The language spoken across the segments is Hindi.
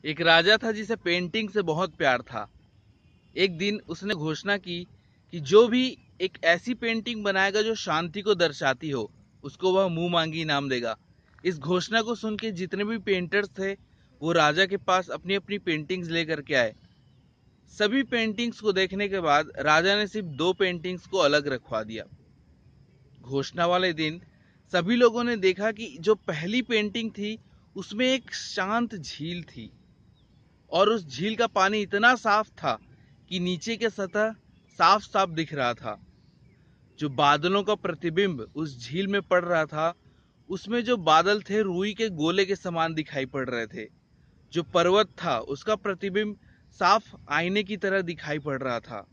एक राजा था जिसे पेंटिंग से बहुत प्यार था। एक दिन उसने घोषणा की कि जो भी एक ऐसी पेंटिंग बनाएगा जो शांति को दर्शाती हो, उसको वह मुंह मांगी इनाम देगा। इस घोषणा को सुन के जितने भी पेंटर्स थे वो राजा के पास अपनी अपनी पेंटिंग्स लेकर के आए। सभी पेंटिंग्स को देखने के बाद राजा ने सिर्फ 2 पेंटिंग्स को अलग रखवा दिया। घोषणा वाले दिन सभी लोगों ने देखा कि जो पहली पेंटिंग थी उसमें एक शांत झील थी और उस झील का पानी इतना साफ था कि नीचे के सतह साफ साफ दिख रहा था। जो बादलों का प्रतिबिंब उस झील में पड़ रहा था, उसमें जो बादल थे रुई के गोले के समान दिखाई पड़ रहे थे। जो पर्वत था उसका प्रतिबिंब साफ आईने की तरह दिखाई पड़ रहा था।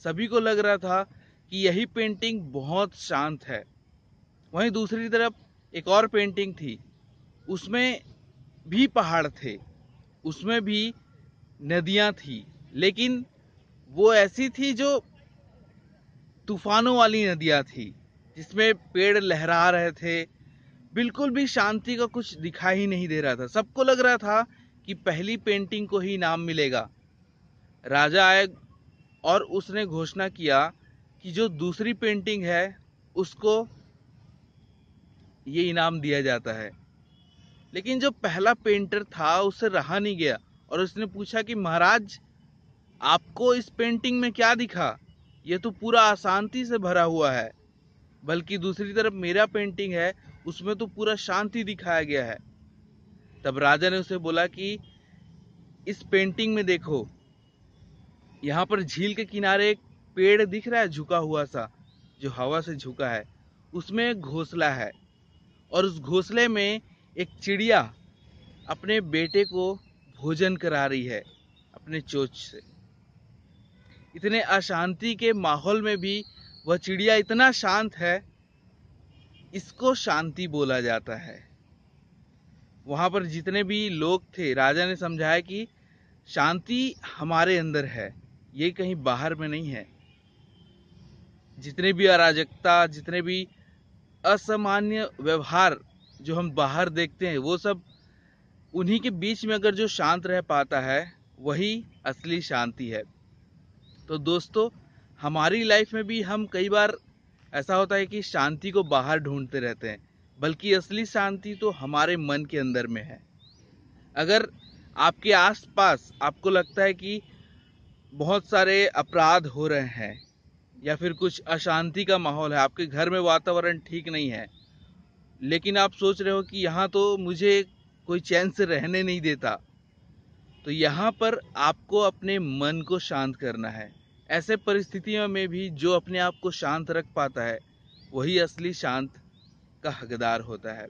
सभी को लग रहा था कि यही पेंटिंग बहुत शांत है। वहीं दूसरी तरफ एक और पेंटिंग थी, उसमें भी पहाड़ थे, उसमें भी नदियां थी, लेकिन वो ऐसी थी जो तूफानों वाली नदियां थी, जिसमें पेड़ लहरा रहे थे। बिल्कुल भी शांति का कुछ दिखाई ही नहीं दे रहा था। सबको लग रहा था कि पहली पेंटिंग को ही इनाम मिलेगा। राजा आए और उसने घोषणा किया कि जो दूसरी पेंटिंग है उसको ये इनाम दिया जाता है। लेकिन जो पहला पेंटर था उससे रहा नहीं गया और उसने पूछा कि महाराज, आपको इस पेंटिंग में क्या दिखा? ये तो पूरा अशांति से भरा हुआ है, बल्कि दूसरी तरफ मेरा पेंटिंग है उसमें तो पूरा शांति दिखाया गया है। तब राजा ने उसे बोला कि इस पेंटिंग में देखो, यहाँ पर झील के किनारे एक पेड़ दिख रहा है झुका हुआ सा, जो हवा से झुका है। उसमें एक घोंसला है और उस घोंसले में एक चिड़िया अपने बेटे को भोजन करा रही है अपने चोंच से। इतने अशांति के माहौल में भी वह चिड़िया इतना शांत है, इसको शांति बोला जाता है। वहां पर जितने भी लोग थे, राजा ने समझाया कि शांति हमारे अंदर है, ये कहीं बाहर में नहीं है। जितने भी अराजकता, जितने भी असामान्य व्यवहार जो हम बाहर देखते हैं, वो सब उन्हीं के बीच में अगर जो शांत रह पाता है वही असली शांति है। तो दोस्तों, हमारी लाइफ में भी हम कई बार ऐसा होता है कि शांति को बाहर ढूंढते रहते हैं, बल्कि असली शांति तो हमारे मन के अंदर में है। अगर आपके आसपास आपको लगता है कि बहुत सारे अपराध हो रहे हैं या फिर कुछ अशांति का माहौल है, आपके घर में वातावरण ठीक नहीं है, लेकिन आप सोच रहे हो कि यहाँ तो मुझे कोई चैन से रहने नहीं देता, तो यहाँ पर आपको अपने मन को शांत करना है। ऐसे परिस्थितियों में भी जो अपने आप को शांत रख पाता है वही असली शांत का हकदार होता है।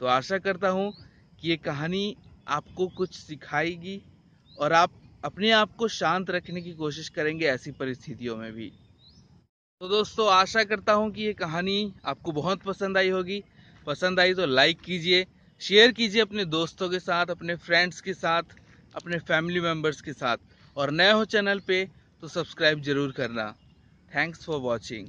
तो आशा करता हूँ कि ये कहानी आपको कुछ सिखाएगी और आप अपने आप को शांत रखने की कोशिश करेंगे ऐसी परिस्थितियों में भी। तो दोस्तों, आशा करता हूँ कि ये कहानी आपको बहुत पसंद आई होगी। पसंद आई तो लाइक कीजिए, शेयर कीजिए अपने दोस्तों के साथ, अपने फ्रेंड्स के साथ, अपने फैमिली मेम्बर्स के साथ, और नए हो चैनल पे तो सब्सक्राइब जरूर करना। Thanks for watching.